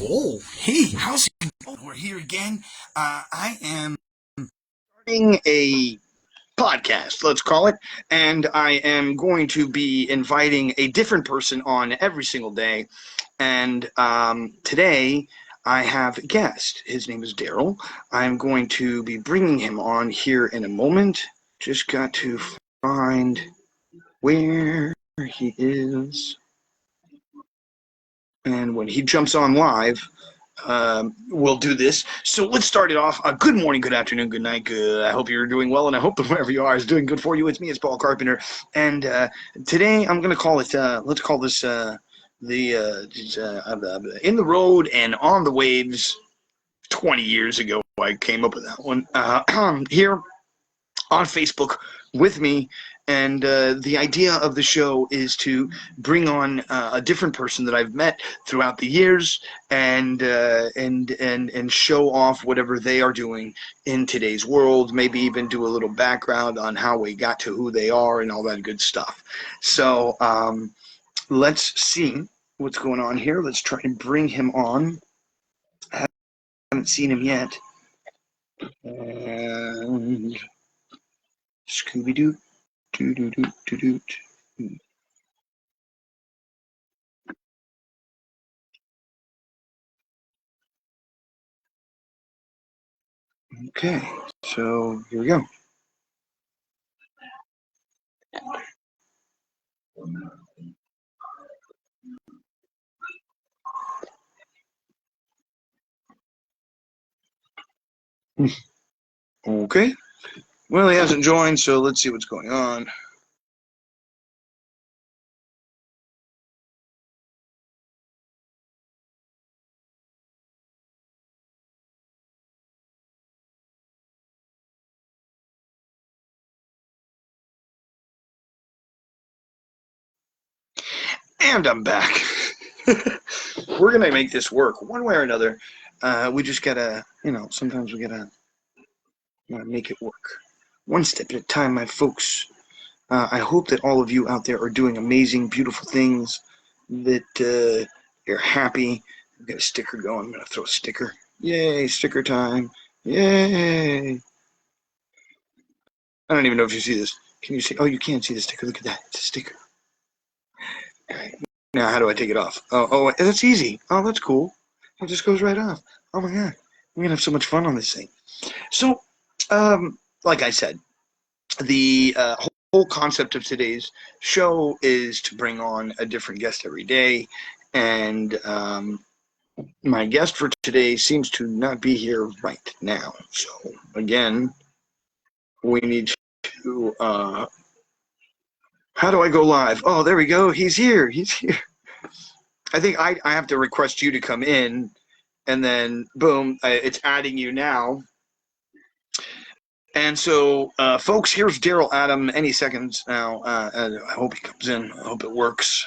Oh, hey, how's it going? We're here again. I am starting a podcast, let's call it, and I am going to be inviting a different person on every single day. And today I have a guest. His name is Darryl. I'm going to be bringing him on here in a moment. Just got to find where he is. And when he jumps on live, we'll do this. So let's start it off. Good morning, good afternoon, good night. I hope you're doing well, and I hope that wherever you are is doing good for you. It's me, it's Paul Carpenter. And today I'm going to call it, let's call this In the Road and On the Waves. 20 years ago, I came up with that one. Here on Facebook with me. And the idea of the show is to bring on a different person that I've met throughout the years, and show off whatever they are doing in today's world. Maybe even do a little background on how we got to who they are and all that good stuff. So let's see what's going on here. Let's try and bring him on. I haven't seen him yet. And Scooby-Doo. Okay, so here we go. Okay, well, he hasn't joined, so let's see what's going on. And I'm back. We're gonna make this work one way or another. We just gotta, sometimes we gotta make it work. One step at a time, my folks. I hope that all of you out there are doing amazing, beautiful things, that you're happy. I've got a sticker going. I'm gonna throw a sticker. Yay, sticker time. Yay. I don't even know if you see this. Can you see? Oh, you can see the sticker. Look at that. It's a sticker. All right. Now, how do I take it off? Oh, that's easy. Oh, that's cool. It just goes right off. Oh, my God. We're going to have so much fun on this thing. So, like I said, the whole concept of today's show is to bring on a different guest every day. And my guest for today seems to not be here right now. So, again, we need to... how do I go live? Oh, there we go. He's here. He's here. I think I have to request you to come in, and then boom, it's adding you now. And so, folks, here's Darryl Adams any seconds now. I hope he comes in. I hope it works.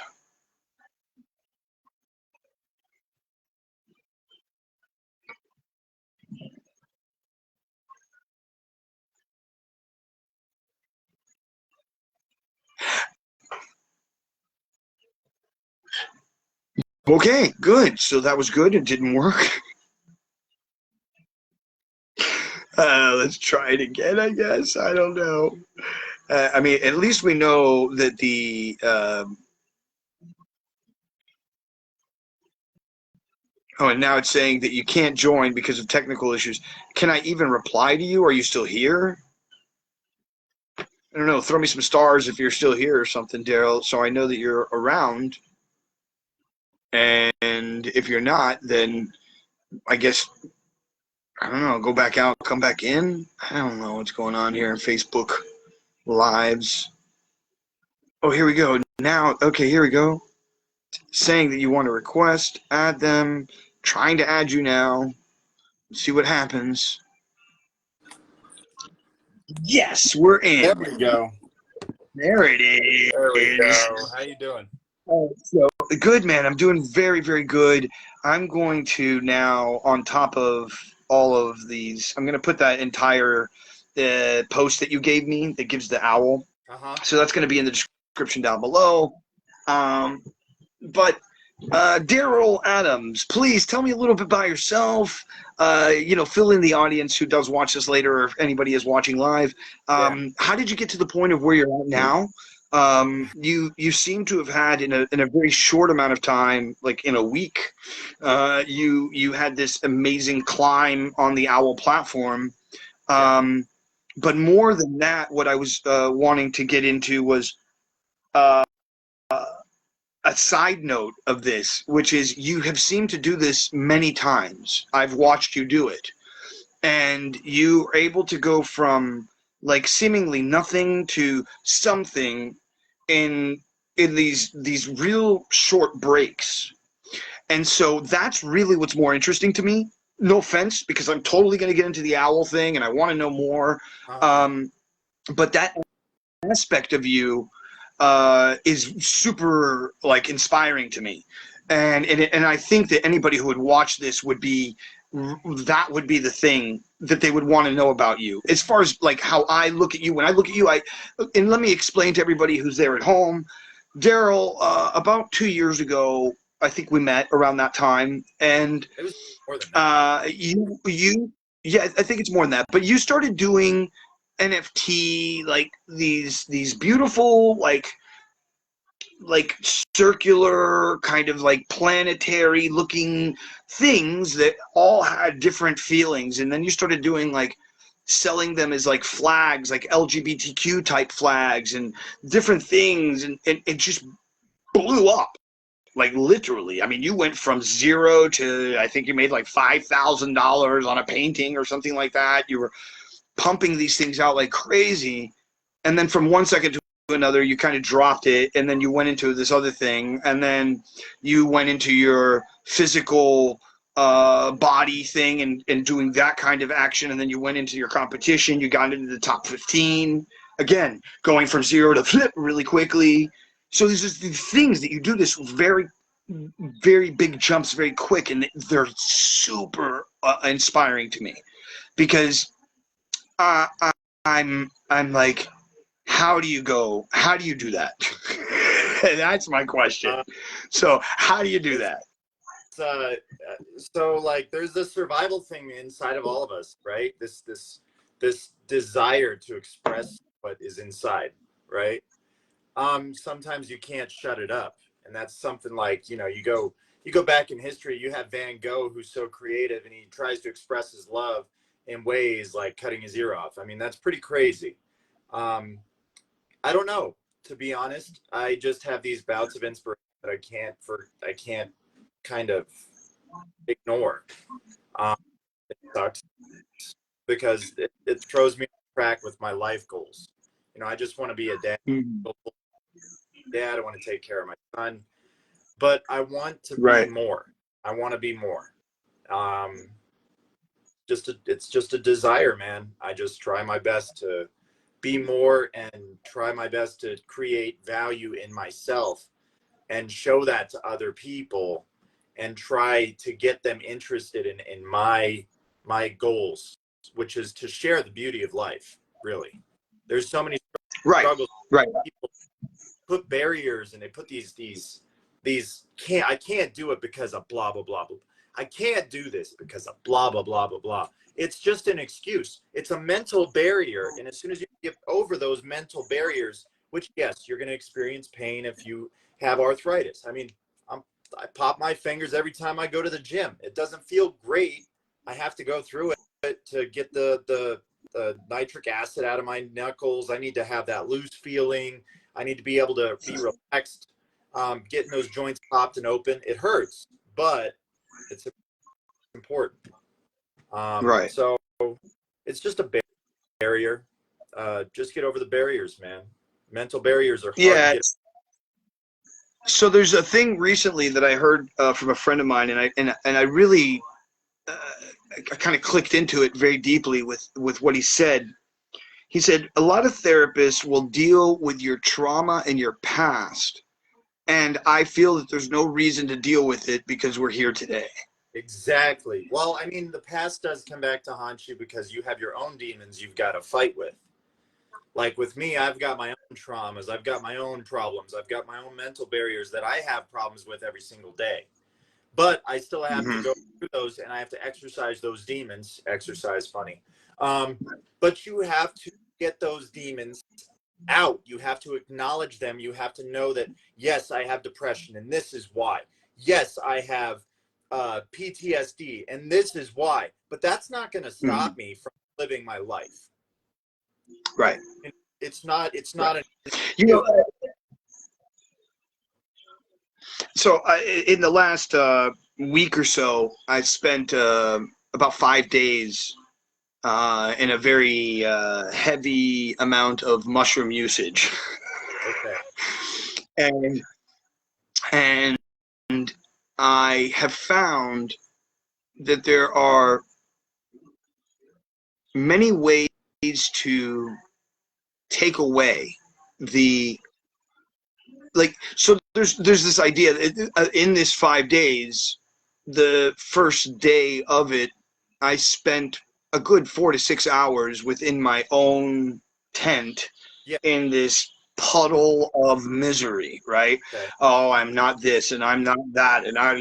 Okay, good. So that was good. It didn't work. Let's try it again, I guess. I don't know. I mean, at least we know that the... oh, and now it's saying that you can't join because of technical issues. Can I even reply to you? Are you still here? I don't know. Throw me some stars if you're still here or something, Darryl, so I know that you're around. And if you're not, then I guess, I don't know, go back out, come back in. I don't know what's going on here in Facebook Lives. Oh, here we go. Now, okay, here we go. Saying that you want to request, add them, trying to add you now. See what happens. Yes, we're in. There we go. There it is. There we go. How you doing? So good, man. I'm doing very, very good. I'm going to now, on top of all of these, I'm going to put that entire post that you gave me that gives the Owwll. Uh-huh. So that's going to be in the description down below. But Darryl Adams, please tell me a little bit about yourself. Fill in the audience who does watch this later, or if anybody is watching live. Yeah. How did you get to the point of where you're at now? You seem to have had in a very short amount of time, like in a week, you had this amazing climb on the Owwll platform. Yeah. But more than that, what I was wanting to get into was uh, a side note of this, which is you have seemed to do this many times. I've watched you do it. And you are able to go from like seemingly nothing to something in these real short breaks. And so that's really what's more interesting to me. No offense, because I'm totally going to get into the Owwll thing and I want to know more. Uh, Um, but that aspect of you is super like inspiring to me, and I think that anybody who would watch this would be that would be the thing that they would want to know about you. As far as like how I look at you, when I look at you, and let me explain to everybody who's there at home. Darryl, about 2 years ago, I think we met around that time, and it was more than that. you yeah, I think it's more than that. But you started doing NFT, like these beautiful like circular kind of like planetary looking things that all had different feelings, and then you started doing like selling them as like flags, like LGBTQ type flags and different things, and it just blew up. Like literally, I mean, you went from zero to I think you made like $5,000 on a painting or something like that. You were pumping these things out like crazy, and then from one second to another you kind of dropped it, and then you went into this other thing, and then you went into your physical body thing and doing that kind of action, and then you went into your competition, you got into the top 15 again, going from zero to flip really quickly. So there's just these things that you do this very big jumps very quick, and they're super inspiring to me because uh, I'm like, how do you go? How do you do that? That's my question. Uh, So how do you do it's that? uh, so like there's this survival thing inside of all of us, right? This desire to express what is inside, right? Sometimes you can't shut it up, and that's something like you go back in history. You have Van Gogh, who's so creative, and he tries to express his love in ways like cutting his ear off. I mean, that's pretty crazy. Um, I don't know, to be honest. I just have these bouts of inspiration that I can't kind of ignore. Um, it sucks because it throws me off track with my life goals. I just want to be a dad. Mhm. Dad, I want to take care of my son, but I want to be Right. more. I want to be more. Um, it's just a desire, man. I just try my best to be more and try my best to create value in myself and show that to other people and try to get them interested in my goals, which is to share the beauty of life. Really, there's so many Right. struggles. Right. People put barriers, and they put these I can't do it because of blah blah blah blah. I can't do this because of blah blah blah blah blah. It's just an excuse. It's a mental barrier, and as soon as you get over those mental barriers, which yes, you're going to experience pain if you have arthritis. I mean, I pop my fingers every time I go to the gym. It doesn't feel great. I have to go through it to get the nitric acid out of my knuckles. I need to have that loose feeling. I need to be able to be relaxed. Getting those joints popped and open, it hurts, but it's important. Right. So it's just a barrier. Just get over the barriers, man. Mental barriers are hard to Yeah. get. So there's a thing recently that I heard from a friend of mine, and I really uh, I kind of clicked into it very deeply with what he said. He said a lot of therapists will deal with your trauma and your past, and I feel that there's no reason to deal with it because we're here today. Exactly. Well, I mean, the past does come back to haunt you because you have your own demons you've got to fight with. Like with me, I've got my traumas. I've got my own problems. I've got my own mental barriers that I have problems with every single day. But I still have to Mm-hmm. go through those, and I have to exercise those demons. Exercise, funny. But you have to get those demons out. You have to acknowledge them. You have to know that, yes, I have depression, and this is why. Yes, I have PTSD, and this is why. But that's not going to stop me from living my life. Right. It's not. Right. You know, so in the last week or so, I've spent about 5 days in a very heavy amount of mushroom usage. Okay. And I have found that there are many ways to take away the, like, so there's this idea that in this 5 days, the first day of it, I spent a good 4 to 6 hours within my own tent in this puddle of misery, right? Okay. Oh, I'm not this and I'm not that and I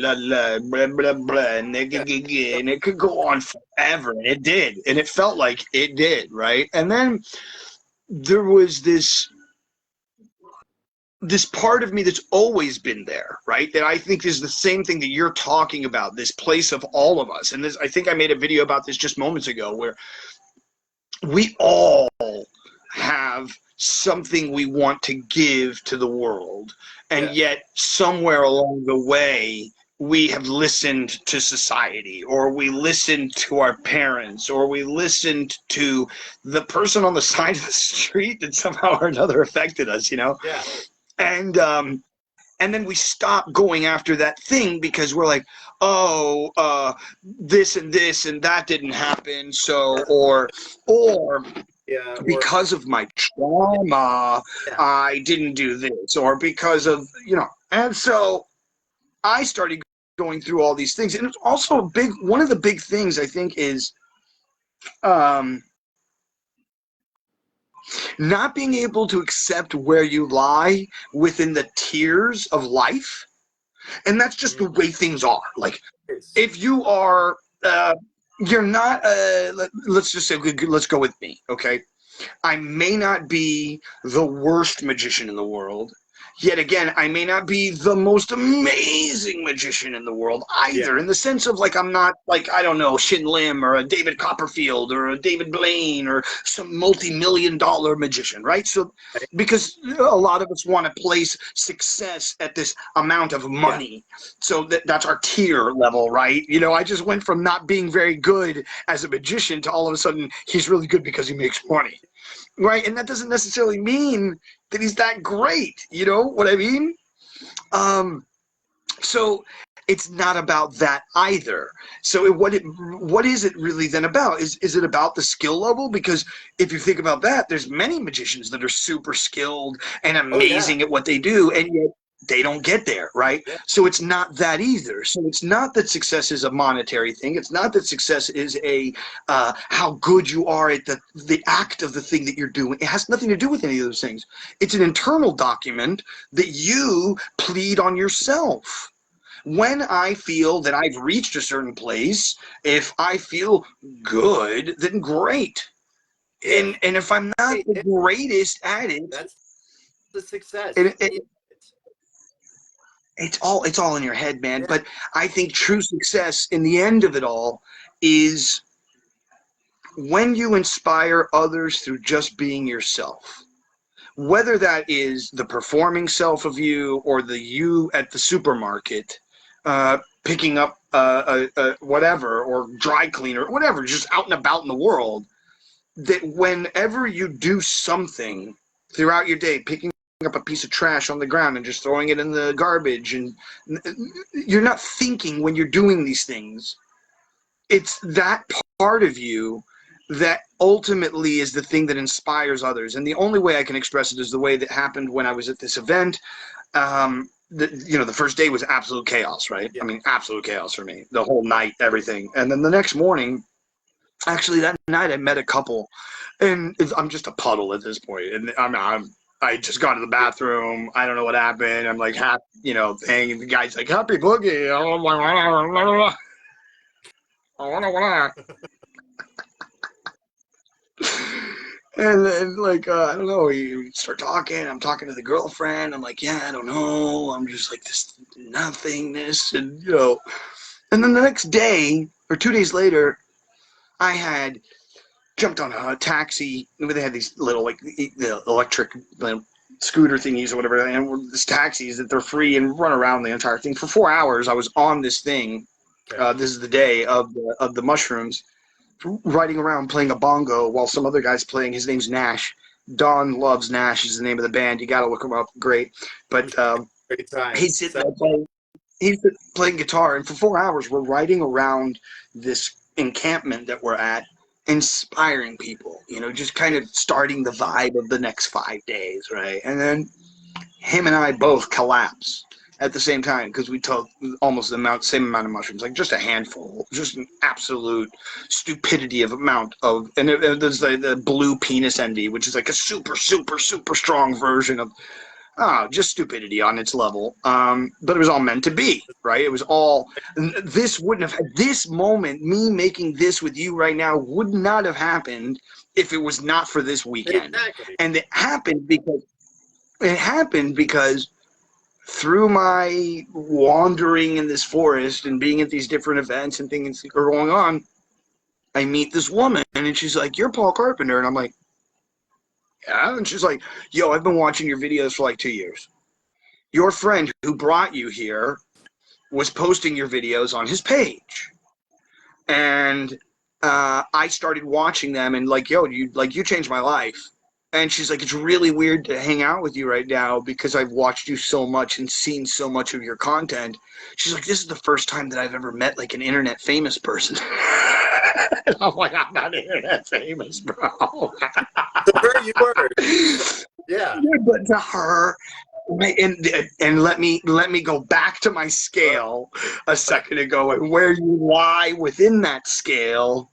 blah blah blah and it could go on forever, and it did, and it felt like it did, right? And then there was this part of me that's always been there, right? That I think is the same thing that you're talking about, this place of all of us. And this, I think I made a video about this just moments ago, where we all have something we want to give to the world. And yet somewhere along the way, we have listened to society, or we listened to our parents, or we listened to the person on the side of the street that somehow or another affected us, you know? Yeah. And then we stop going after that thing because we're like, oh, this and that didn't happen. So, or because of my trauma, I didn't do this, or because of, you know. And so I started going through all these things. And it's also one of the big things I think is, not being able to accept where you lie within the tiers of life. And that's just the way things are. Like, if you are, you're not, let's just say, let's go with me, okay? I may not be the worst magician in the world. Yet again, I may not be the most amazing magician in the world either, in the sense of, like, I'm not, like, I don't know, Shin Lim or a David Copperfield or a David Blaine or some multi-million-dollar magician, right? So, because a lot of us want to place success at this amount of money. So that's our tier level, right? You know, I just went from not being very good as a magician to all of a sudden he's really good because he makes money. Right, and that doesn't necessarily mean that he's that great. You know what I mean? So it's not about that either. So what is it really then about? Is it about the skill level? Because if you think about that, there's many magicians that are super skilled and amazing at what they do, and yet they don't get there, right? So it's not that either. So it's not that success is a monetary thing. It's not that success is a how good you are at the act of the thing that you're doing. It has nothing to do with any of those things. It's an internal document that you plead on yourself. When I feel that I've reached a certain place, if I feel good, then great. And if I'm not the greatest at it, that's the success. It's all in your head, man. But I think true success in the end of it all is when you inspire others through just being yourself. Whether that is the performing self of you or the you at the supermarket, picking up whatever, or dry cleaner, whatever, just out and about in the world, that whenever you do something throughout your day, picking up a piece of trash on the ground and just throwing it in the garbage, and you're not thinking when you're doing these things. It's that part of you that ultimately is the thing that inspires others. And the only way I can express it is the way that happened when I was at this event. The first day was absolute chaos, right? I mean, absolute chaos for me. The whole night, everything. And then the next morning, actually that night, I met a couple, and I'm just a puddle at this point. And I'm I just got to the bathroom. I don't know what happened. I'm like, thing. The guy's like, happy boogie. And like, I don't know, we start talking. I'm talking to the girlfriend. I'm like, yeah, I don't know. I'm just like this nothingness. And, and then the next day or 2 days later, I had jumped on a taxi. They had these little, like, the electric scooter thingies or whatever, and these taxis that they're free and run around the entire thing. For 4 hours, I was on this thing. Okay. This is the day of the mushrooms, riding around playing a bongo while some other guy's playing. His name's Nash. Don Loves Nash is the name of the band. You got to look him up. Great. But Great time. he's sitting there playing guitar, and for 4 hours we're riding around this encampment that we're at, inspiring people, just kind of starting the vibe of the next 5 days, right? And then him and I both collapse at the same time because we took almost the same amount of mushrooms, like just a handful, just an absolute stupidity of amount of, and there's the blue penis envy, which is like a super, super, super strong version of just stupidity on its level. But it was all meant to be, right? It was all, this wouldn't have, this moment, me making this with you right now would not have happened if it was not for this weekend. Exactly. And it happened because through my wandering in this forest and being at these different events and things that are going on, I meet this woman, and she's like, "You're Paul Carpenter." And I'm like, "Yeah." And she's like, "Yo, I've been watching your videos for like 2 years. Your friend who brought you here was posting your videos on his page. And I started watching them, and like, yo, you changed my life." And she's like, "It's really weird to hang out with you right now because I've watched you so much and seen so much of your content." She's like, "This is the first time that I've ever met like an internet famous person." And I'm like, "I'm not internet famous, bro." To her, you were. Yeah. But to her, and let me go back to my scale a second ago, and where you lie within that scale,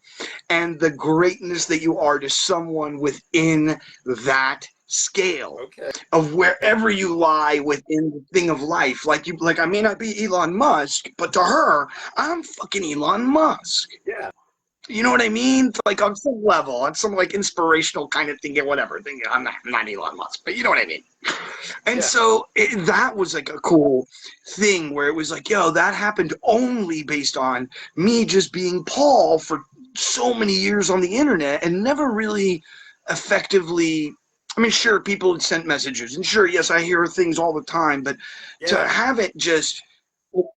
and the greatness that you are to someone within that scale. Okay. Of wherever you lie within the thing of life. Like I may not be Elon Musk, but to her, I'm fucking Elon Musk. Yeah. You know what I mean? Like on some level, on some like inspirational kind of thing, or whatever. I'm not Elon Musk, but you know what I mean. And so that was like a cool thing where it was like, yo, that happened only based on me just being Paul for so many years on the internet and never really effectively. I mean, sure, people had sent messages, and sure, yes, I hear things all the time, but to have it just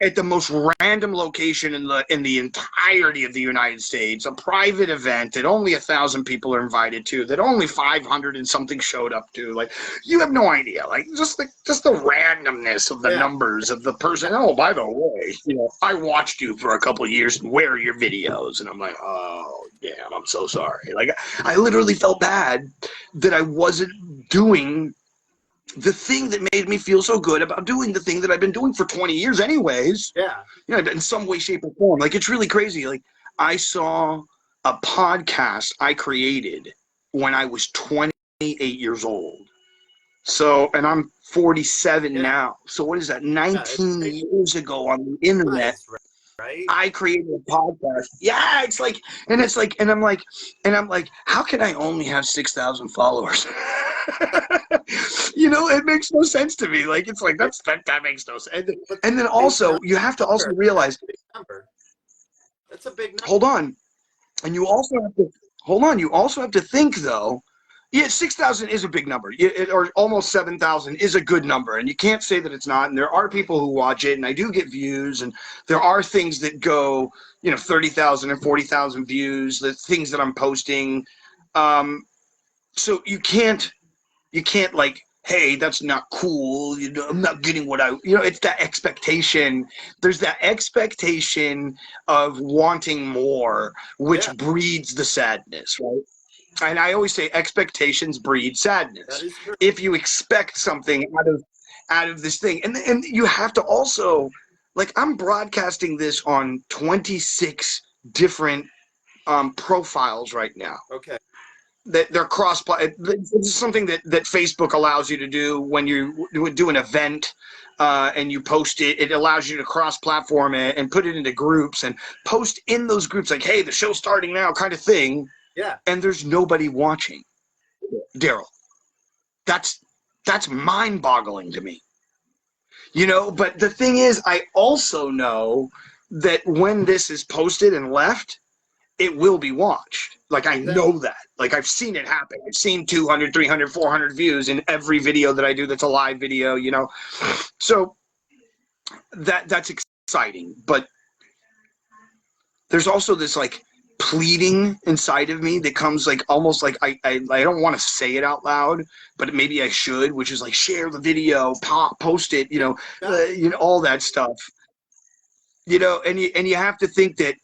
at the most random location in the entirety of the United States, a private event that only 1,000 people are invited to, that only 500 and something showed up to, like, you have no idea, like, just the randomness of the numbers of the person. Oh, by the way, I watched you for a couple of years and where are your videos? And I'm like, oh, damn, I'm so sorry. Like, I literally felt bad that I wasn't doing the thing that made me feel so good about doing the thing that I've been doing for 20 years anyways. Yeah. In some way, shape, or form. Like, it's really crazy. Like, I saw a podcast I created when I was 28 years old. So, and I'm 47 now. So what is that? 19 years ago on the internet. Right. I created a podcast. Yeah, it's like, and I'm like, how can I only have 6,000 followers? It makes no sense to me. Like, it's like, that makes no sense. And then also, you have to also realize. That's a big number. Hold on. And you also have to think, though. Yeah, 6,000 is a big number, or almost 7,000 is a good number, and you can't say that it's not. And there are people who watch it, and I do get views, and there are things that go, 30,000 and 40,000 views, the things that I'm posting. So you can't like, hey, that's not cool. I'm not getting what it's that expectation. There's that expectation of wanting more, which breeds the sadness, right? And I always say expectations breed sadness. That is true. If you expect something out of this thing, and you have to also, like, I'm broadcasting this on 26 different profiles right now. Okay. that they're cross. This is something that Facebook allows you to do when you do an event. And you post it, it allows you to cross-platform it and put it into groups and post in those groups like, hey, the show's starting now kind of thing. Yeah. And there's nobody watching. Darryl, that's mind-boggling to me. You know, but the thing is, I also know that when this is posted and left, it will be watched. Like, I know that. Like, I've seen it happen. I've seen 200, 300, 400 views in every video that I do that's a live video, you know. So that's exciting. But there's also this, like, pleading inside of me that comes, like, almost like I don't want to say it out loud, but maybe I should, which is, like, share the video, post it, you know, all that stuff. You know, and you have to think that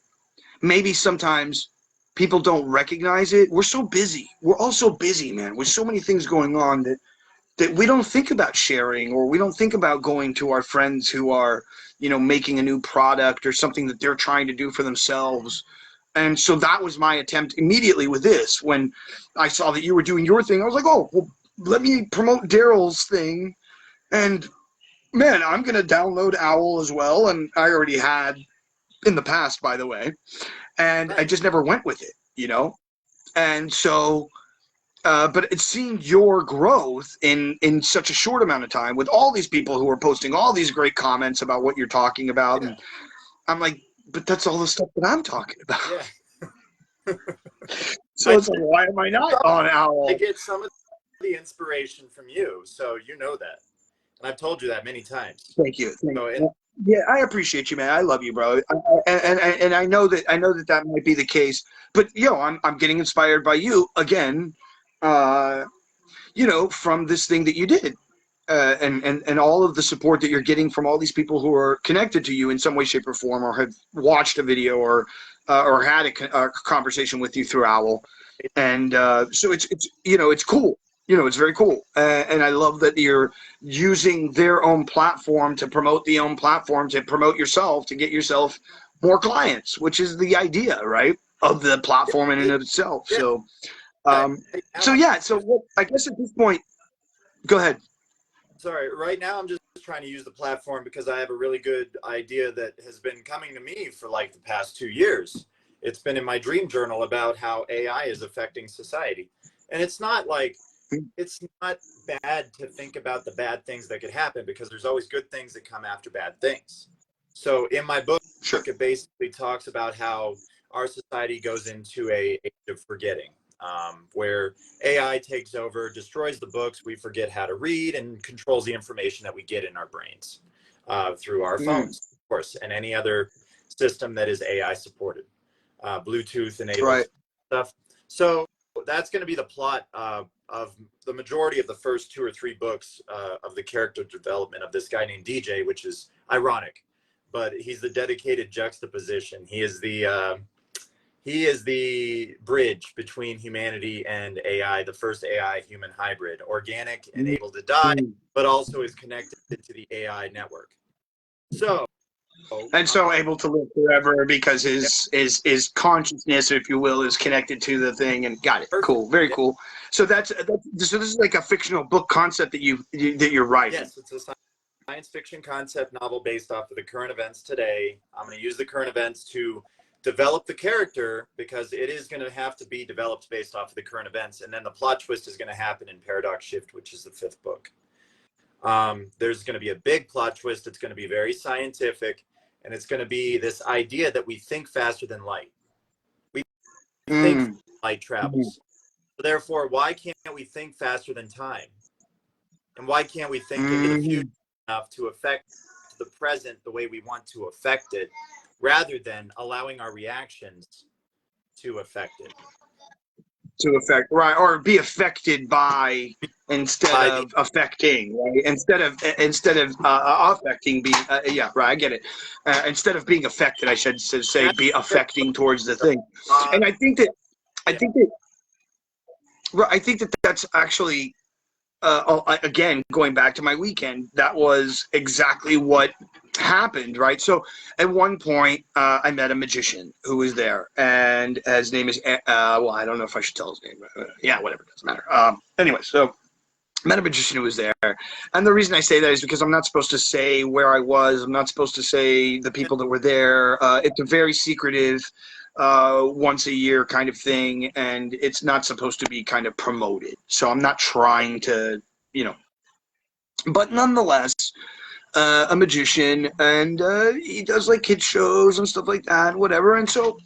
maybe sometimes people don't recognize it. We're so busy. We're all so busy, man. With so many things going on that we don't think about sharing, or we don't think about going to our friends who are, you know, making a new product or something that they're trying to do for themselves. And so that was my attempt immediately with this. When I saw that you were doing your thing, I was like, oh, well, let me promote Darryl's thing. And man, I'm going to download Owwll as well. And I already had in the past, by the way. And I just never went with it, you know? And so, but it's seeing your growth in such a short amount of time with all these people who are posting all these great comments about what you're talking about. Yeah. And I'm like, but that's all the stuff that I'm talking about. Yeah. So it's like, why am I not on Owwll? I get some of the inspiration from you, so you know that. And I've told you that many times. Thank you. Yeah, I appreciate you, man. I love you, bro. And I know that might be the case. But I'm getting inspired by you again. From this thing that you did, and all of the support that you're getting from all these people who are connected to you in some way, shape, or form, or have watched a video or had a conversation with you through Owwll. And so it's cool. It's very cool. And I love that you're using their own platform to promote the own platform, to promote yourself, to get yourself more clients, which is the idea, right, of the platform in and of itself. Yeah. So I guess at this point, go ahead. Sorry, right now I'm just trying to use the platform because I have a really good idea that has been coming to me for like the past 2 years. It's been in my dream journal about how AI is affecting society. And it's not bad to think about the bad things that could happen, because there's always good things that come after bad things. So in my book, it basically talks about how our society goes into a age of forgetting, where AI takes over, destroys the books, we forget how to read, and controls the information that we get in our brains through our phones, of course, and any other system that is AI supported, Bluetooth enabled stuff. So that's going to be the plot of the majority of the first 2 or 3 books of the character development of this guy named DJ, which is ironic, but he's the dedicated juxtaposition. He is the bridge between humanity and AI, the first AI human hybrid, organic and able to die, but also is connected to the AI network. So able to live forever because his consciousness, if you will, is connected to the thing. And got it. Perfect. Cool. Very cool. So so this is like a fictional book concept that you're writing. Yes, it's a science fiction concept novel based off of the current events today. I'm going to use the current events to develop the character, because it is going to have to be developed based off of the current events. And then the plot twist is going to happen in Paradox Shift, which is the 5th book. There's going to be a big plot twist. It's going to be very scientific. And it's going to be this idea that we think faster than light. We think light travels. So therefore, why can't we think faster than time? And why can't we think into the future enough to affect the present the way we want to affect it, rather than allowing our reactions to affect it? Or be affected by instead of affecting, right? Instead of affecting, I get it. Instead of being affected, I should say be affecting towards the thing. And I think that that's actually again, going back to my weekend, that was exactly what happened, right? So at one point, I met a magician who was there, and his name is, well, I don't know if I should tell his name. Yeah, whatever, doesn't matter. Anyway, so met a magician who was there, and the reason I say that is because I'm not supposed to say where I was. I'm not supposed to say the people that were there. It's a very secretive, once a year kind of thing, and it's not supposed to be kind of promoted. So I'm not trying to, you know, but nonetheless, a magician, and he does like kid shows and stuff like that, whatever. And so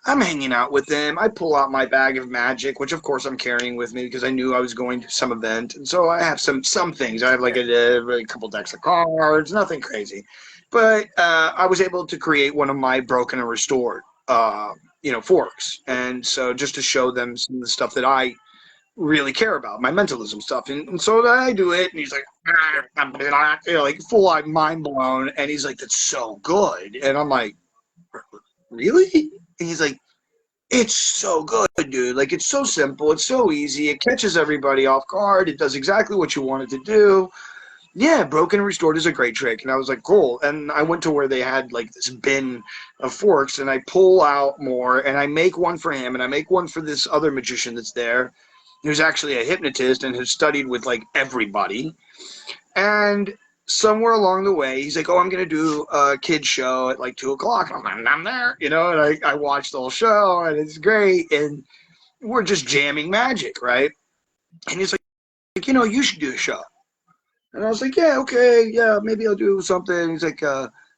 I'm hanging out with him. I pull out my bag of magic, which of course I'm carrying with me because I knew I was going to some event, and so I have some things. I have like a couple decks of cards, nothing crazy, but I was able to create one of my broken and restored, you know, forks, and so just to show them some of the stuff that I really care about, my mentalism stuff. And so I do it, and he's like, you know, like full on mind blown. And he's like, that's so good. And I'm like, really? And he's like, it's so good, dude. Like, it's so simple. It's so easy. It catches everybody off guard. It does exactly what you want it to do. Yeah, broken and restored is a great trick. And I was like, cool. And I went to where they had like this bin of forks, and I pull out more, and I make one for him, and I make one for this other magician that's there, who's actually a hypnotist and has studied with like everybody. And somewhere along the way, he's like, oh, I'm going to do a kid show at like 2 o'clock. And I'm there, you know, and I watched the whole show, and it's great. And we're just jamming magic, right? And he's like, you know, you should do a show. And I was like, yeah, okay, yeah, maybe I'll do something. He's like,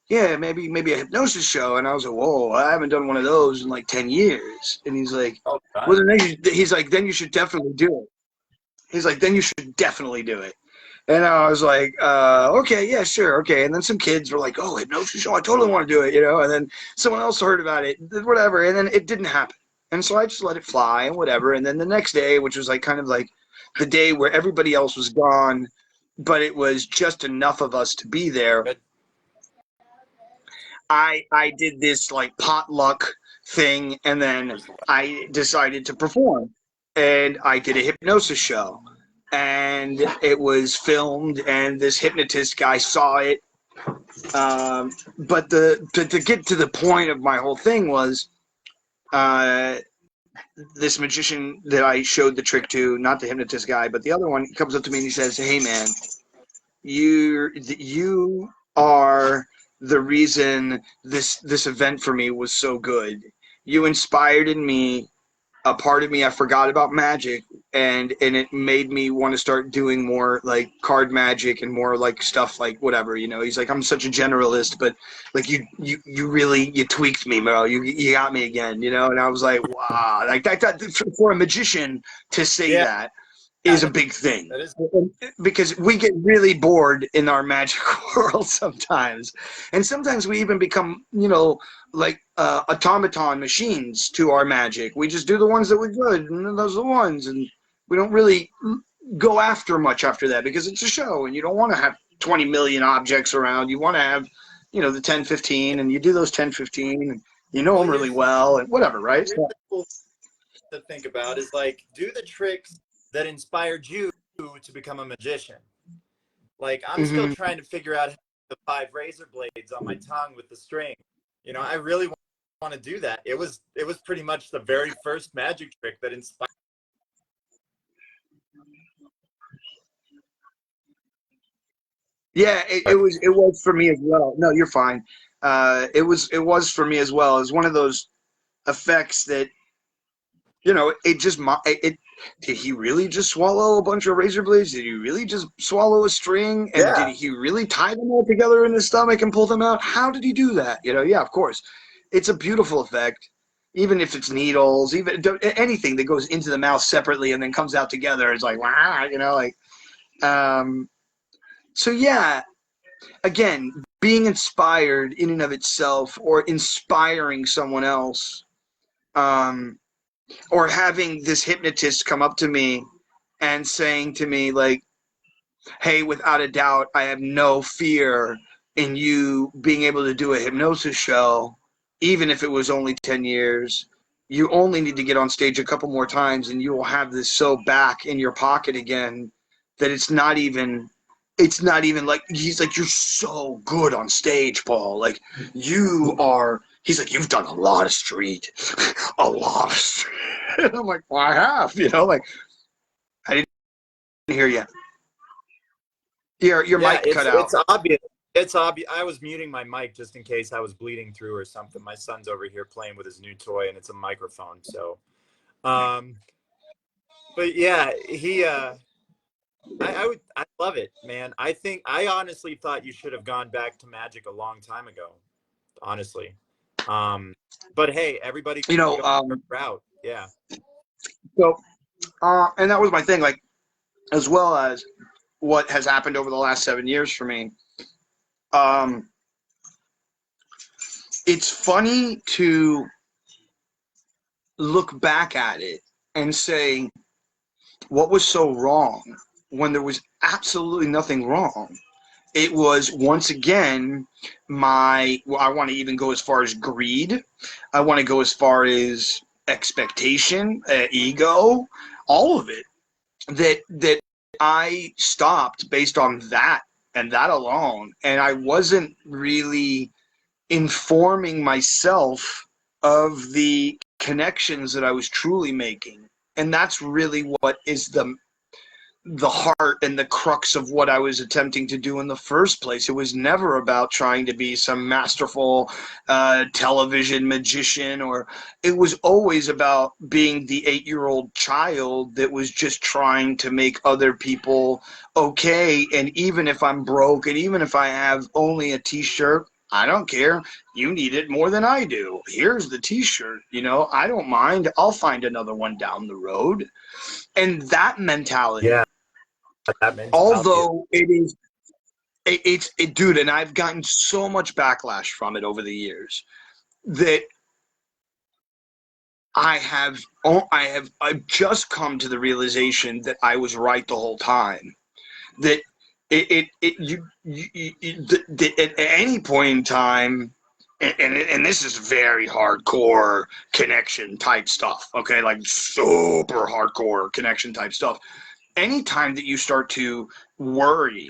yeah, maybe a hypnosis show. And I was like, whoa, I haven't done one of those in like 10 years. And he's like, well, he's like, then you should definitely do it. He's like, then you should definitely do it. And I was like, okay, yeah, sure, okay. And then some kids were like, oh, hypnosis show, I totally want to do it, you know. And then someone else heard about it, whatever. And then it didn't happen. And so I just let it fly and whatever. And then the next day, which was like kind of like the day where everybody else was gone, but it was just enough of us to be there, I did this like potluck thing, and then I decided to perform, and I did a hypnosis show, and it was filmed, and this hypnotist guy saw it. But to get to the point of my whole thing was, this magician that I showed the trick to, not the hypnotist guy, but the other one, comes up to me and he says, hey man, you are the reason this event for me was so good. You inspired in me a part of me. I forgot about magic, and it made me want to start doing more like card magic and more like stuff like whatever, you know. He's like, I'm such a generalist, but like you really, you tweaked me, bro. You got me again, you know. And I was like, wow, like that for a magician to say that is a big thing, because we get really bored in our magic world sometimes, and sometimes we even become, you know, like automaton machines to our magic. We just do the ones that we're good, and those are the ones, and we don't really go after much after that, because it's a show, and you don't want to have 20 million objects around. You want to have, you know, the 10, 15, and you do those 10, 15, and you know them really well, and whatever, right? So, cool to think about is like, do the tricks that inspired you to become a magician. Like, I'm still trying to figure out the 5 razor blades on my tongue with the string. You know, I really want to do that. It was pretty much the very first magic trick that inspired. Yeah, it was for me as well. No, you're fine. It was for me as well. It was one of those effects that, you know, did he really just swallow a bunch of razor blades? Did he really just swallow a string? And did he really tie them all together in his stomach and pull them out? How did he do that? You know, yeah, of course. It's a beautiful effect, even if it's needles, even anything that goes into the mouth separately and then comes out together. It's like, wow, you know, like, so yeah, again, being inspired in and of itself, or inspiring someone else, or having this hypnotist come up to me and saying to me like, hey, without a doubt, I have no fear in you being able to do a hypnosis show, even if it was only 10 years. You only need to get on stage a couple more times and you will have this so back in your pocket again that it's not even like, he's like, you're so good on stage, Paul. Like, he's like, you've done a lot of street, a lot of street. And I'm like, well, I have, like, I didn't hear you. Your mic cut out. It's obvious. It's obvious. I was muting my mic just in case I was bleeding through or something. My son's over here playing with his new toy, and it's a microphone. So, but yeah, I love it, man. I honestly thought you should have gone back to magic a long time ago, honestly. But hey, everybody, route. Yeah. So, and that was my thing, like, as well as what has happened over the last 7 years for me. It's funny to look back at it and say, what was so wrong when there was absolutely nothing wrong? It was, once again, I want to even go as far as greed. I want to go as far as expectation, ego, all of it. That I stopped based on that and that alone. And I wasn't really informing myself of the connections that I was truly making. And that's really what is the heart and the crux of what I was attempting to do in the first place. It was never about trying to be some masterful television magician, or it was always about being the 8-year-old child that was just trying to make other people okay. And even if I'm broke, and even if I have only a t-shirt, I don't care. You need it more than I do. Here's the t-shirt, I don't mind. I'll find another one down the road. And that mentality. Yeah. That mentality. Although it's dude, and I've gotten so much backlash from it over the years that I've just come to the realization that I was right the whole time. That at any point in time, and this is very hardcore connection type stuff, okay, like super hardcore connection type stuff. Anytime that you start to worry,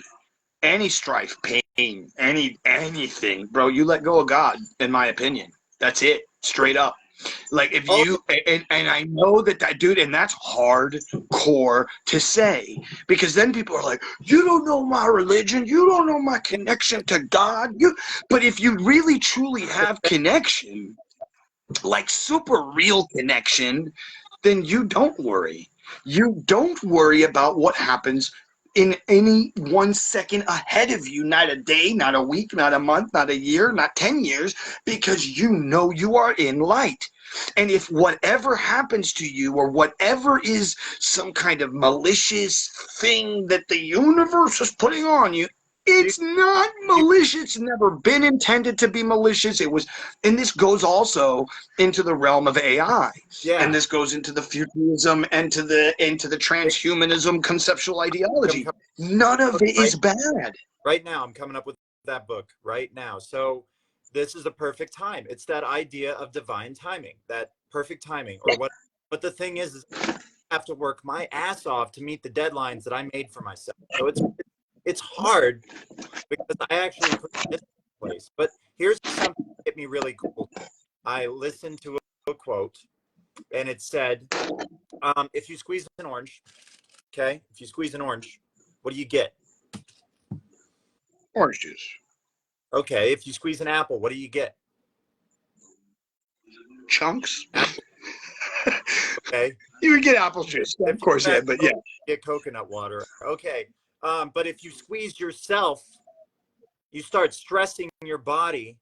any strife, pain, anything, bro, you let go of God, in my opinion. That's it, straight up. Like, if you, and I know that dude, and that's hardcore to say, because then people are like, you don't know my religion, you don't know my connection to God. But if you really truly have connection, like super real connection, then you don't worry. You don't worry about what happens in any 1 second ahead of you, not a day, not a week, not a month, not a year, not 10 years, because you know you are in light. And if whatever happens to you, or whatever is some kind of malicious thing that the universe is putting on you, it's not malicious. It's never been intended to be malicious. It was, and this goes also into the realm of AI. Yeah. And this goes into the futurism and into the transhumanism conceptual ideology. None of it is bad. Right now, I'm coming up with that book right now. So this is the perfect time. It's that idea of divine timing, that perfect timing, or what. But the thing is I have to work my ass off to meet the deadlines that I made for myself. So it's hard, because I actually put this in place. But here's something that hit me really cool. I listened to a quote, and it said, if you squeeze an orange, okay, if you squeeze an orange, what do you get? Orange juice. Okay, if you squeeze an apple, what do you get? Chunks. Apple. Okay. You would get apple juice, of course, yeah, but yeah. Get coconut water. Okay. But if you squeeze yourself, you start stressing your body.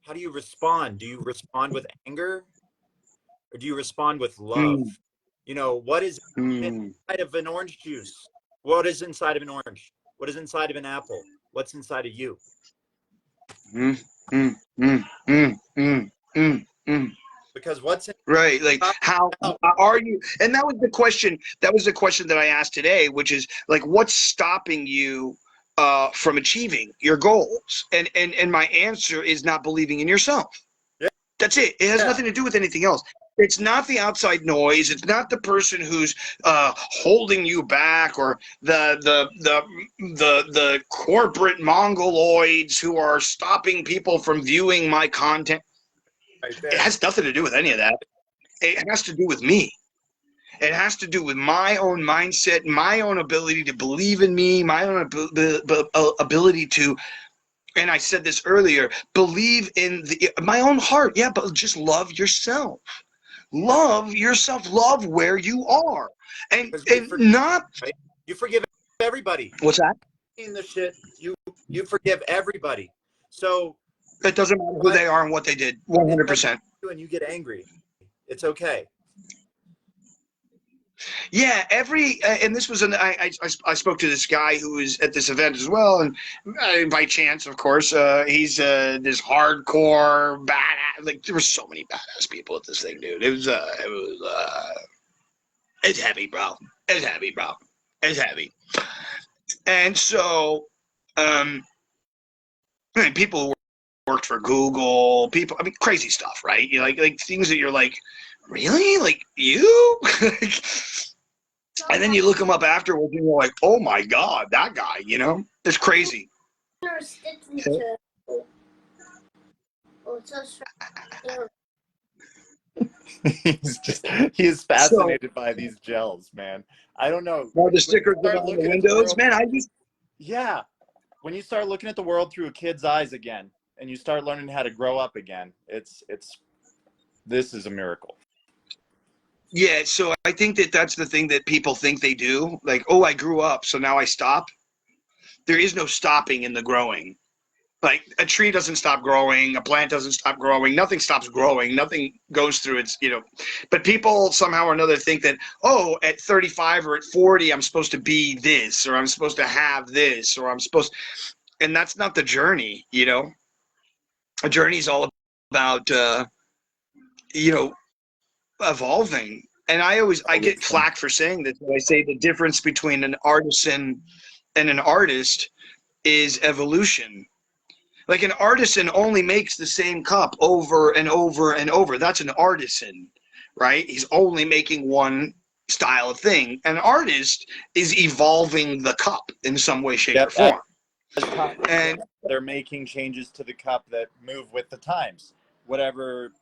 How do you respond? Do you respond with anger, or do you respond with love? What is inside of an orange juice? What is inside of an orange? What is inside of an apple? What's inside of you? Because what's in right, like, how are you? And that was the question that I asked today, which is like, what's stopping you from achieving your goals? And my answer is not believing in yourself. Yeah. That's it. It has nothing to do with anything else. It's not the outside noise. It's not the person who's holding you back, or the corporate mongoloids who are stopping people from viewing my content. Right It there. has nothing to do with any of that. It has to do with me. It has to do with my own mindset, my own ability to believe in me, my own ability to, and I said this earlier, believe in my own heart. Yeah, but just love yourself. Love yourself. Love where you are. And Because not. right? You forgive everybody. What's that? In the shit, you forgive everybody. So It doesn't matter who but they are and what they did. they try to 100%. do and you get angry. It's okay. Yeah, and this was I spoke to this guy who was at this event as well, and by chance, of course, he's this hardcore badass. Like, there were so many badass people at this thing, dude. It's heavy, bro. It's heavy, bro. It's heavy. And so, I mean, people who worked for Google, people, I mean, crazy stuff, right? You know, like things that you're like, really, like you. And then you look them up afterwards and you're like, oh my God, that guy, you know? It's crazy. He is So, fascinated by these gels, man. I don't know. well, the When you stickers start on the looking at the windows, world, man, yeah. When you start looking at the world through a kid's eyes again, and you start learning how to grow up again, this is a miracle. yeah, so I think that's the thing that people think they do. Like, oh, I grew up, so now I stop. There is no stopping in the growing. Like, a tree doesn't stop growing, a plant doesn't stop growing, nothing stops growing, nothing goes through its, you know. But people somehow or another think that, oh, at 35 or at 40, I'm supposed to be this, or I'm supposed to have this, or I'm supposed, and that's not the journey, you know. A journey is all about, you know, evolving. And I get flack for saying this, but I say the difference between an artisan and an artist is evolution. Like, an artisan only makes the same cup over and over and over. That's an artisan, right? He's only making one style of thing. An artist is evolving the cup in some way, shape, or form. As time, And they're making changes to the cup that move with the times. Whatever,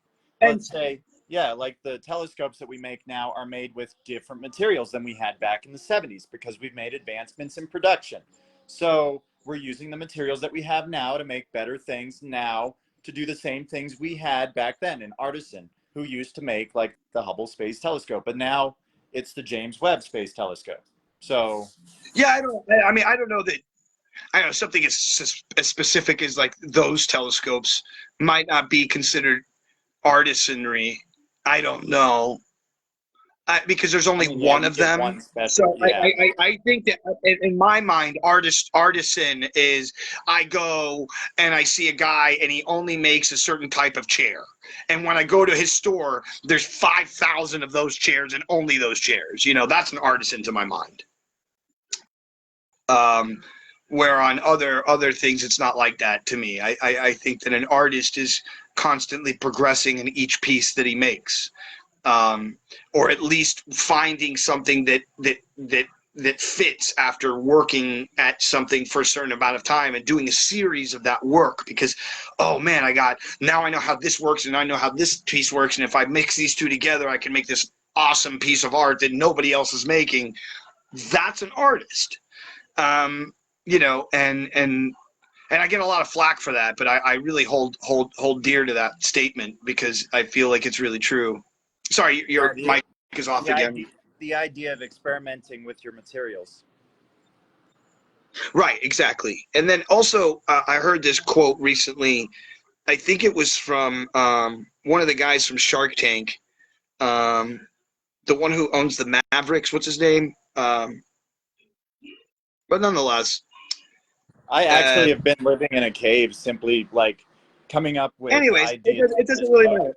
and let's say, yeah, like the telescopes that we make now are made with different materials than we had back in the 70s because we've made advancements in production. So we're using the materials that we have now to make better things now to do the same things we had back then. An artisan who used to make like the Hubble Space Telescope, but now it's the James Webb Space Telescope. So yeah, I don't know that. I don't know, something as specific as like those telescopes might not be considered artisanry. I don't know. Because there's only yeah, one you of get them. one special, So yeah. I think that in my mind, artisan is, I go and I see a guy and he only makes a certain type of chair. And when I go to his store, there's 5,000 of those chairs and only those chairs. You know, that's an artisan to my mind. Where on other things, it's not like that to me. I think that an artist is constantly progressing in each piece that he makes. Or at least finding something that fits after working at something for a certain amount of time and doing a series of that work, because, oh man, now I know how this works and I know how this piece works, and if I mix these two together, I can make this awesome piece of art that nobody else is making. That's an artist. You know, and I get a lot of flack for that, but I really hold dear to that statement because I feel like it's really true. Sorry, your mic is off again. The idea of experimenting with your materials. Right, exactly. And then also, I heard this quote recently. I think it was from one of the guys from Shark Tank, the one who owns the Mavericks. What's his name? But nonetheless. I actually have been living in a cave, simply like coming up with Anyways, ideas. it doesn't really matter.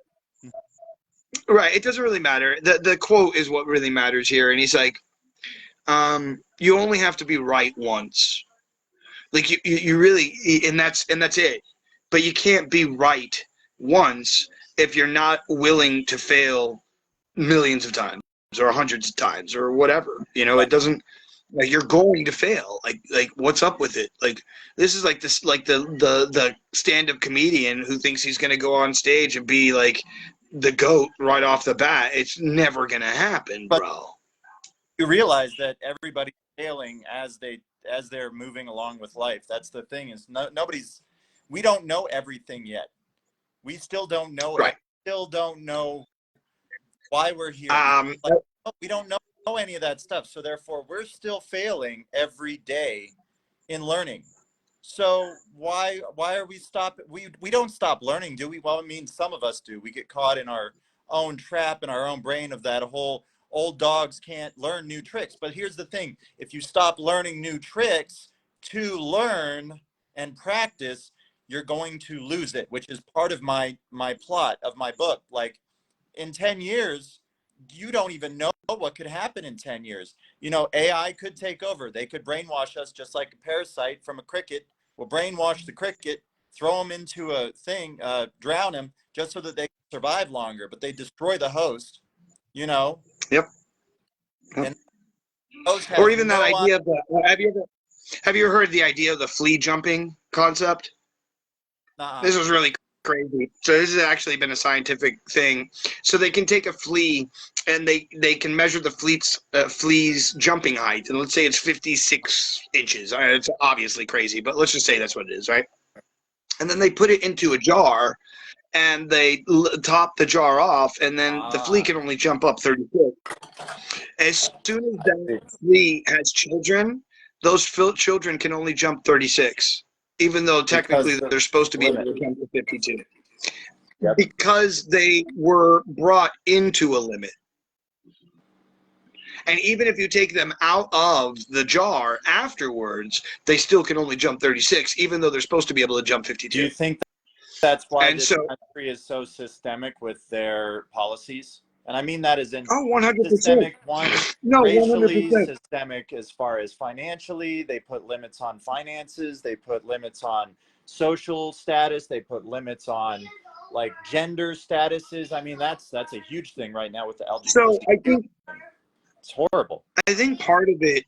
Right, it doesn't really matter. The quote is what really matters here, and he's like, you only have to be right once. Like, you really, and that's it. But you can't be right once if you're not willing to fail millions of times or hundreds of times or whatever. It doesn't, like, you're going to fail. Like what's up with it? Like, this is like this, like the stand-up comedian who thinks he's going to go on stage and be like the GOAT right off the bat. It's never going to happen, bro. You realize that everybody's failing as they're moving along with life. That's the thing, is we don't know everything yet. We still don't know it. Right. We still don't know why we're here. We don't know any of that stuff. So therefore, we're still failing every day in learning. So why are we stopping? We don't stop learning, do we? Well, I mean, some of us do. We get caught in our own trap, in our own brain of that whole old dogs can't learn new tricks. But here's the thing. If you stop learning new tricks to learn and practice, you're going to lose it, which is part of my plot of my book. Like, in 10 years, you don't even know what could happen in 10 years. AI could take over. They could brainwash us just like a parasite from a cricket. We'll brainwash the cricket, throw them into a thing, drown them, just so that they can survive longer. But they destroy the host, Yep. And Or even that idea of have you ever heard the idea of the flea jumping concept? This was really crazy. So this has actually been a scientific thing. So they can take a flea and they can measure the flea's jumping height, and let's say it's 56 inches. It's obviously crazy, but let's just say that's what it is, right? And then they put it into a jar, and they top the jar off, and then the flea can only jump up 36. As soon as that flea has children, those children can only jump 36. Even though technically they're supposed to be able to jump to 52. Yep. Because they were brought into a limit. And even if you take them out of the jar afterwards, they still can only jump 36, even though they're supposed to be able to jump 52. Do you think that's why this country is so systemic with their policies? And I mean that as in 100%. Systemic, racially 100%. systemic as far as financially. They put limits on finances. They put limits on social status. They put limits on like gender statuses. I mean, that's a huge thing right now with the LGBT. So I think it's horrible. I think part of it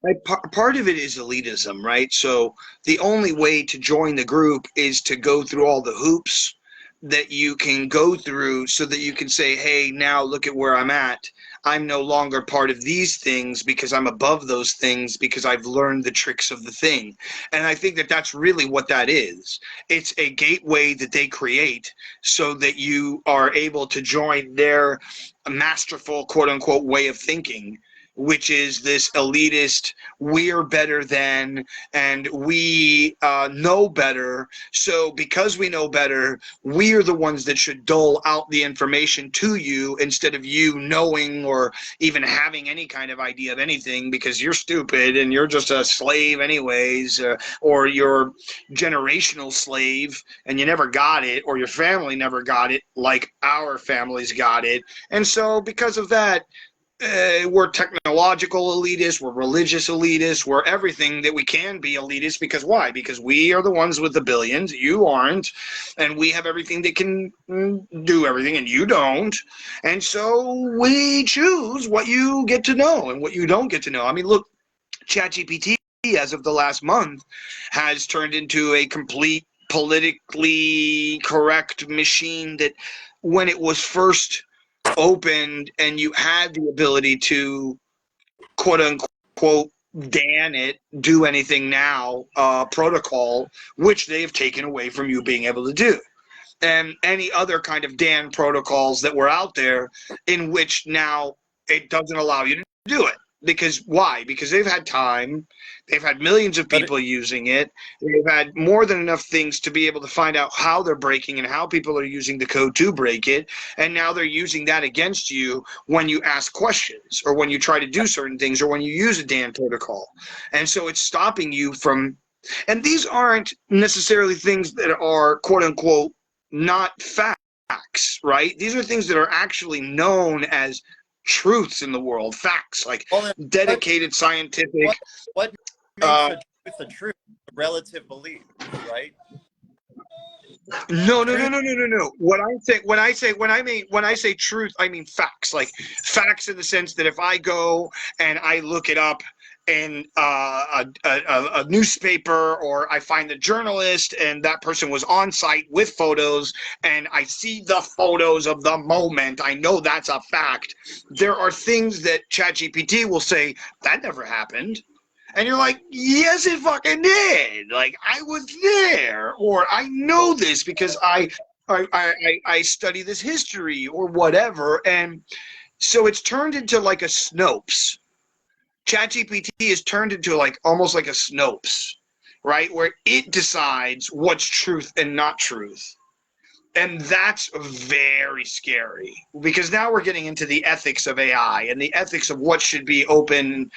is elitism, right? So the only way to join the group is to go through all the hoops that you can go through so that you can say, hey, now look at where I'm at. I'm no longer part of these things because I'm above those things because I've learned the tricks of the thing. And I think that that's really what that is. It's a gateway that they create so that you are able to join their masterful, quote unquote, way of thinking, which is this elitist, we're better than, and we know better. So because we know better, we're the ones that should dole out the information to you instead of you knowing or even having any kind of idea of anything because you're stupid and you're just a slave anyways, or you're generational slave and you never got it, or your family never got it like our families got it. And so because of that, we're technological elitists, we're religious elitists, we're everything that we can be elitists. Because why? Because we are the ones with the billions, you aren't, and we have everything that can do everything and you don't. And so we choose what you get to know and what you don't get to know. I mean, look, ChatGPT, as of the last month, has turned into a complete politically correct machine that when it was first opened and you had the ability to quote unquote Dan it, do anything now protocol, which they have taken away from you being able to do, and any other kind of Dan protocols that were out there in which now it doesn't allow you to do it. Because why? Because they've had time, they've had millions of people using it, they've had more than enough things to be able to find out how they're breaking and how people are using the code to break it, and now they're using that against you when you ask questions or when you try to do certain things or when you use a Dan protocol. And so it's stopping you from, and these aren't necessarily things that are quote unquote not facts, right? These are things that are actually known as truths in the world, facts, like dedicated scientific. What makes a truth a truth? A relative belief, right? No, no, no, no, no, no, no. When I say truth, I mean facts. Like facts in the sense that if I go and I look it up in a newspaper, or I find the journalist and that person was on site with photos, and I see the photos of the moment, I know that's a fact. There are things that ChatGPT will say that never happened. And you're like, yes, it fucking did. Like, I was there, or I know this because I study this history or whatever. And so it's turned into like a Snopes. ChatGPT is turned into like almost like a Snopes, right? Where it decides what's truth and not truth. And that's very scary, because now we're getting into the ethics of AI and the ethics of what should be open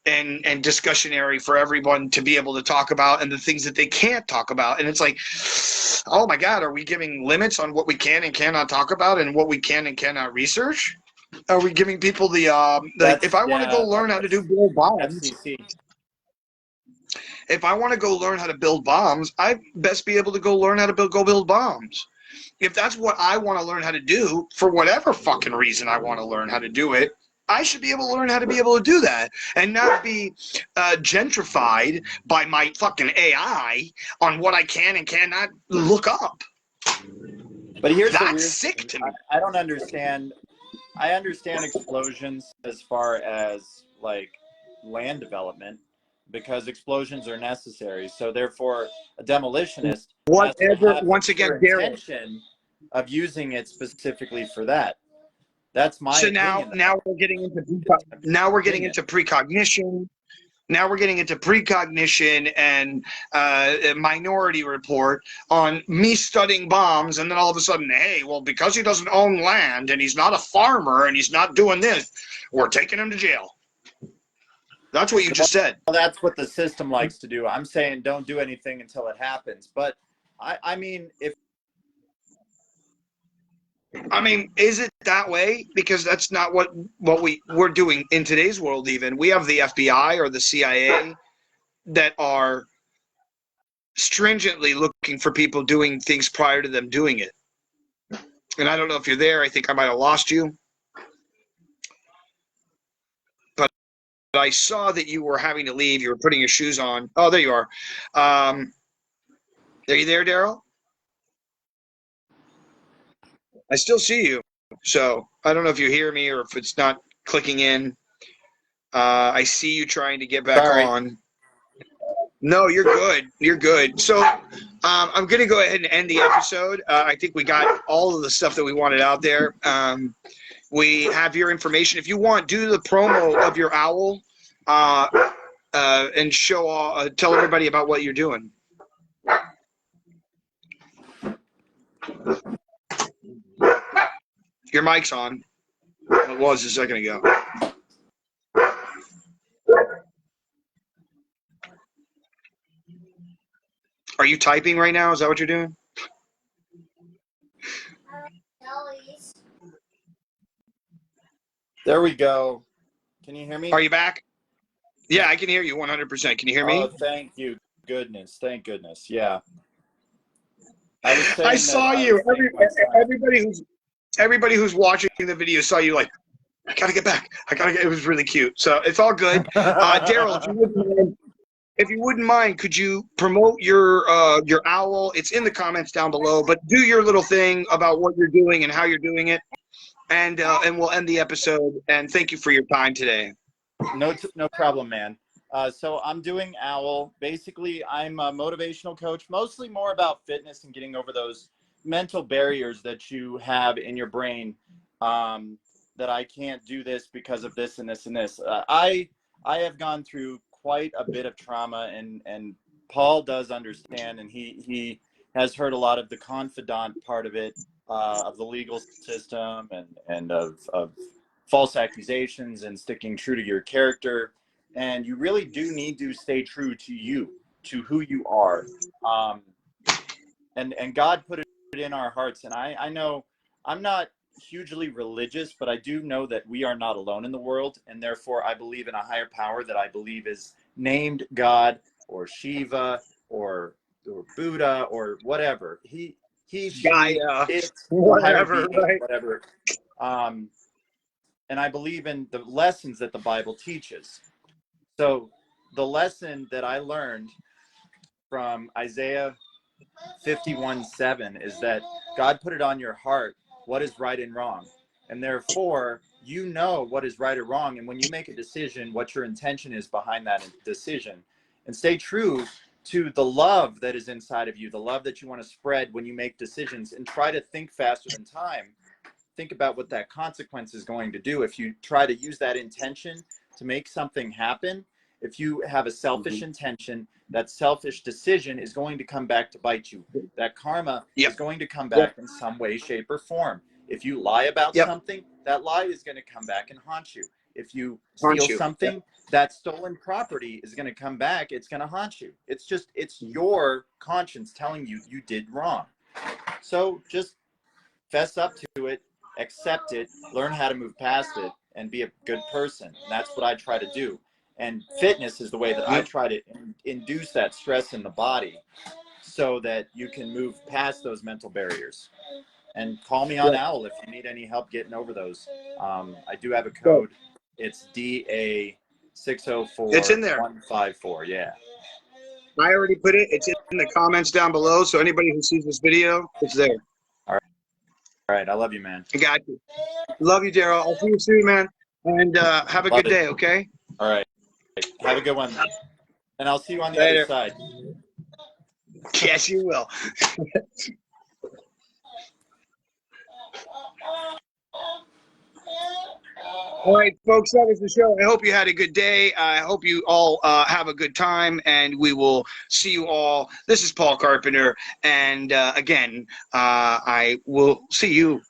and discussionary for everyone to be able to talk about, and the things that they can't talk about. And it's like, oh my God, are we giving limits on what we can and cannot talk about and what we can and cannot research? Are we giving people the if I want to go learn how to do build bombs, FCC. if I want to go learn how to build bombs, I best be able to go learn how to build bombs. If that's what I want to learn how to do, for whatever fucking reason I want to learn how to do it, I should be able to learn how to be able to do that and not be gentrified by my fucking AI on what I can and cannot look up. But here's the That's weird sick thing. to me. I don't understand. I understand explosions as far as like land development, because explosions are necessary. So therefore, a demolitionist has to Whatever. have the Once pure again, Darryl. intention of using it specifically for that. That's my So opinion. now we're getting into precognition. Now we're getting into precognition and a Minority Report on me studying bombs, and then all of a sudden, hey, well, because he doesn't own land and he's not a farmer and he's not doing this, we're taking him to jail. That's what you just said. Well, that's what the system likes to do. I'm saying don't do anything until it happens. But I mean, if is it that way? Because that's not what we're doing in today's world. Even we have the FBI or the CIA that are stringently looking for people doing things prior to them doing it. And I don't know if you're there. I think I might have lost you. But I saw that you were having to leave. You were putting your shoes on. Oh, there you are. Are you there, Darryl? I still see you. So I don't know if you hear me or if it's not clicking in. I see you trying to get back on. No, you're good. You're good. So I'm going to go ahead and end the episode. I think we got all of the stuff that we wanted out there. We have your information. If you want, do the promo of your Owwll and show tell everybody about what you're doing. Your mic's on. It was a second ago. Are you typing right now? Is that what you're doing? There we go. Can you hear me? Are you back? Yeah, I can hear you 100%. Can you hear me? Oh, thank you. Goodness. Thank goodness. Yeah. I saw you. Everybody who's watching the video saw you like, I gotta get back. It was really cute. So it's all good. Darryl, if you wouldn't mind, could you promote your Owwll? It's in the comments down below, but do your little thing about what you're doing and how you're doing it, and we'll end the episode. And thank you for your time today. No problem, man. So I'm doing Owwll. Basically, I'm a motivational coach, mostly more about fitness and getting over those mental barriers that you have in your brain, that I can't do this because of this and this and this. I have gone through quite a bit of trauma, and Paul does understand, and he has heard a lot of the confidant part of it, of the legal system and of false accusations and sticking true to your character. And you really do need to stay true to you, to who you are. And God put it in our hearts. And I know I'm not hugely religious, but I do know that we are not alone in the world. And therefore, I believe in a higher power that I believe is named God or Shiva or Buddha or whatever. he, she, Gaia, it, or higher whatever, being, right? whatever. And I believe in the lessons that the Bible teaches. So the lesson that I learned from Isaiah 51:7 is that God put it on your heart what is right and wrong. And therefore, you know what is right or wrong. And when you make a decision, what your intention is behind that decision. And stay true to the love that is inside of you, the love that you want to spread when you make decisions, and try to think faster than time. Think about what that consequence is going to do. If you try to use that intention to make something happen, if you have a selfish intention, that selfish decision is going to come back to bite you. That karma Yep. is going to come Yep. back in some way, shape, or form. If you lie about Yep. something, that lie is going to come back and haunt you. If you Haunt steal you. something, Yep. that stolen property is going to come back. It's going to haunt you. It's your conscience telling you you did wrong. So just fess up to it, accept it, learn how to move past it, and be a good person. And that's what I try to do. And fitness is the way that I Yep. try to induce that stress in the body so that you can move past those mental barriers. And call me on Yep. Owwll if you need any help getting over those. I do have a code. It's It's in there. DA604154. Yeah. I already put it. It's in the comments down below. So anybody who sees this video, it's there. All right. I love you, man. I got you. Love you, Darryl. I'll see you soon, man. And have a Love good it. day, okay? All right. Have a good one. And I'll see you on the Later. other side. Yes, you will. All right, folks, that was the show. I hope you had a good day. I hope you all have a good time, and we will see you all. This is Paul Carpenter, and again, I will see you